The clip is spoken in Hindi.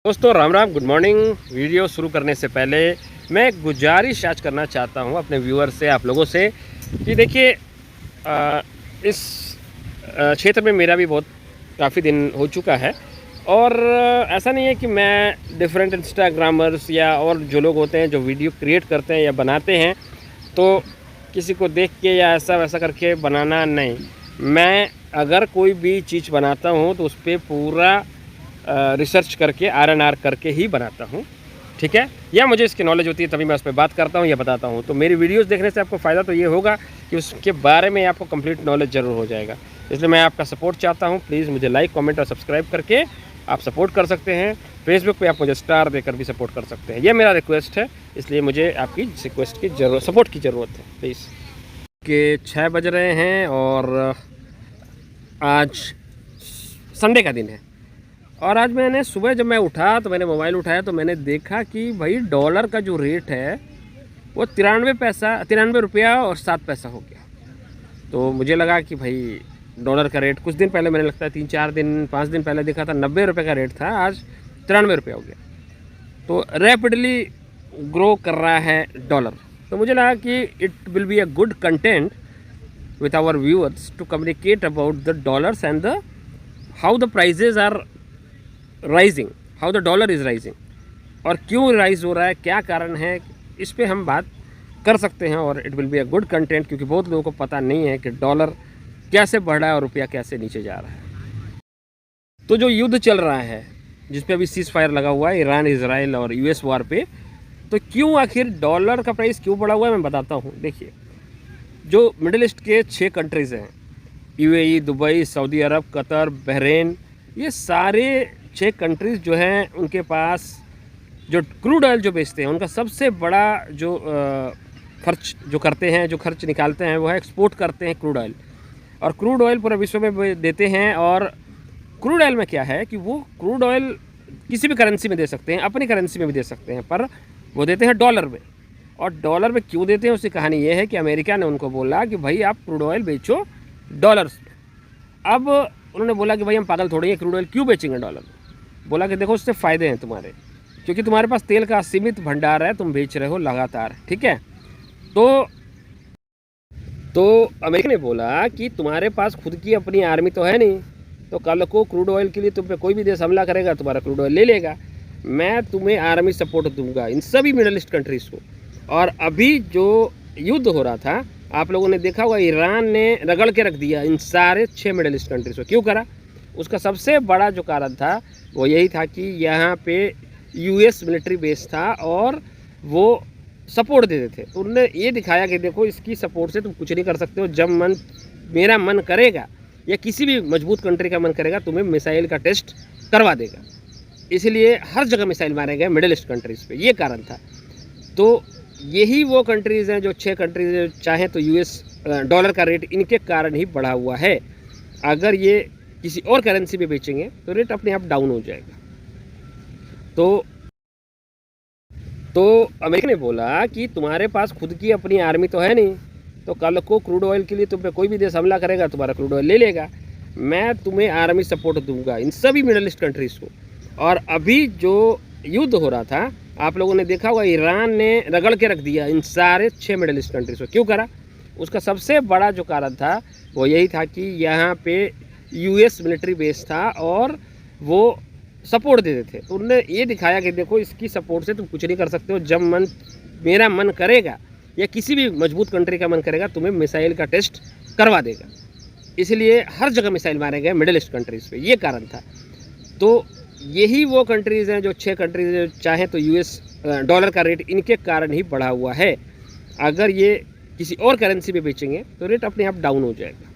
दोस्तों Ram Ram, good morning. Video शुरू करने से पहले मैं एक गुजारिश आज करना चाहता हूं अपने व्यूअर से, आप लोगों से कि देखिए इस क्षेत्र में मेरा भी बहुत काफ़ी दिन हो चुका है और ऐसा नहीं है कि मैं डिफरेंट इंस्टाग्रामर्स या और जो लोग होते हैं जो वीडियो क्रिएट करते हैं या बनाते हैं तो किसी को देख के या ऐसा वैसा करके बनाना नहीं। मैं अगर कोई भी चीज़ बनाता हूं तो उस पर पूरा रिसर्च करके R&R करके ही बनाता हूँ, ठीक है। या मुझे इसकी नॉलेज होती है तभी मैं उस पर बात करता हूँ या बताता हूँ। तो मेरी वीडियोस देखने से आपको फ़ायदा तो ये होगा कि उसके बारे में आपको कंप्लीट नॉलेज ज़रूर हो जाएगा। इसलिए मैं आपका सपोर्ट चाहता हूँ। प्लीज़ मुझे लाइक, कमेंट और सब्सक्राइब करके आप सपोर्ट कर सकते हैं। फेसबुक पे आप मुझे स्टार देकर भी सपोर्ट कर सकते हैं। ये मेरा रिक्वेस्ट है, इसलिए मुझे आपकी रिक्वेस्ट की ज़रूरत, सपोर्ट की ज़रूरत है प्लीज़। के 6 बज रहे हैं और आज संडे का दिन है और आज मैंने सुबह जब मैं उठा तो मैंने मोबाइल उठाया तो मैंने देखा कि भाई डॉलर का जो रेट है वो 93 रुपया और 7 पैसा हो गया। तो मुझे लगा कि भाई डॉलर का रेट कुछ दिन पहले मैंने लगता है 3-4 दिन 5 दिन पहले देखा था 90 रुपये का रेट था, आज 93 रुपया हो गया। तो रैपिडली ग्रो कर रहा है डॉलर। तो मुझे लगा कि it will be a good content with our viewers to communicate about the dollars and the how the prices are rising, how the dollar is rising और क्यों राइज हो रहा है, क्या कारण है, इस पे हम बात कर सकते हैं। और it will be a good content क्योंकि बहुत लोगों को पता नहीं है कि डॉलर कैसे बढ़ रहा है और रुपया कैसे नीचे जा रहा है। तो जो युद्ध चल रहा है जिस पे अभी सीज फायर लगा हुआ है ईरान इजराइल और US वार पे, तो क्यों आखिर डॉलर का प्राइस क्यों बढ़ा हुआ है मैं बताता हूँ। देखिए, जो मिडिल ईस्ट के 6 कंट्रीज़ हैं, UAE, दुबई, सऊदी अरब, कतर, बहरीन, ये सारे 6 कंट्रीज़ जो हैं उनके पास जो क्रूड ऑयल जो बेचते हैं उनका सबसे बड़ा जो खर्च जो करते हैं, जो खर्च निकालते हैं वो है एक्सपोर्ट करते हैं क्रूड ऑयल। और क्रूड ऑयल पूरे विश्व में देते हैं। और क्रूड ऑयल में क्या है कि वो क्रूड ऑयल किसी भी करेंसी में दे सकते हैं, अपनी करेंसी में भी दे सकते हैं, पर वो देते हैं डॉलर में। और डॉलर में क्यों देते हैं उसकी कहानी ये है कि अमेरिका ने उनको बोला कि भाई आप क्रूड ऑयल बेचो डॉलर्स में। अब उन्होंने बोला कि भाई हम पागल थोड़ी है, क्रूड ऑयल क्यों बेचेंगे डॉलर में। बोला कि देखो उससे फ़ायदे हैं तुम्हारे, क्योंकि तुम्हारे पास तेल का सीमित भंडार है, तुम बेच रहे हो लगातार, ठीक है। तो अमेरिका ने बोला कि तुम्हारे पास खुद की अपनी आर्मी तो है नहीं, तो कल को क्रूड ऑयल के लिए तुम पे कोई भी देश हमला करेगा तुम्हारा क्रूड ऑयल ले लेगा। मैं तुम्हें आर्मी सपोर्ट दूंगा इन सभी मिडल ईस्ट कंट्रीज़ को। और अभी जो युद्ध हो रहा था आप लोगों ने देखा होगा, ईरान ने रगड़ के रख दिया इन सारे 6 मिडल ईस्ट कंट्रीज़ को। क्यों करा? उसका सबसे बड़ा जो कारण था वो यही था कि यहाँ पे US मिलिट्री बेस था और वो सपोर्ट देते थे। तो उन्होंने ये दिखाया कि देखो इसकी सपोर्ट से तुम कुछ नहीं कर सकते हो। जब मेरा मन करेगा या किसी भी मजबूत कंट्री का मन करेगा तुम्हें मिसाइल का टेस्ट करवा देगा। इसलिए हर जगह मिसाइल मारे गए मिडिल ईस्ट कंट्रीज़ पे, ये कारण था। तो यही वो कंट्रीज़ हैं जो 6 कंट्रीज चाहें तो US डॉलर का रेट इनके कारण ही बढ़ा हुआ है। अगर ये किसी और करेंसी में बेचेंगे तो रेट अपने आप डाउन हो जाएगा। तो अमेरिका ने बोला कि तुम्हारे पास खुद की अपनी आर्मी तो है नहीं, तो कल को क्रूड ऑयल के लिए तुम पे कोई भी देश हमला करेगा तुम्हारा क्रूड ऑयल ले लेगा। मैं तुम्हें आर्मी सपोर्ट दूंगा इन सभी मिडल ईस्ट कंट्रीज़ को। और अभी जो युद्ध हो रहा था आप लोगों ने देखा होगा, ईरान ने रगड़ के रख दिया इन सारे 6 मिडल ईस्ट कंट्रीज़ को। क्यों करा? उसका सबसे बड़ा जो कारण था वो यही था कि यहाँ पे US मिलिट्री बेस था और वो सपोर्ट देते थे। तो उन्होंने ये दिखाया कि देखो इसकी सपोर्ट से तुम कुछ नहीं कर सकते हो। जब मेरा मन करेगा या किसी भी मजबूत कंट्री का मन करेगा तुम्हें मिसाइल का टेस्ट करवा देगा। इसलिए हर जगह मिसाइल मारे गए मिडिल ईस्ट कंट्रीज़ पे, ये कारण था। तो यही वो कंट्रीज़ हैं जो 6 कंट्रीज चाहें तो US डॉलर का रेट इनके कारण ही बढ़ा हुआ है। अगर ये किसी और करेंसी में बेचेंगे तो रेट अपने आप डाउन हो जाएगा।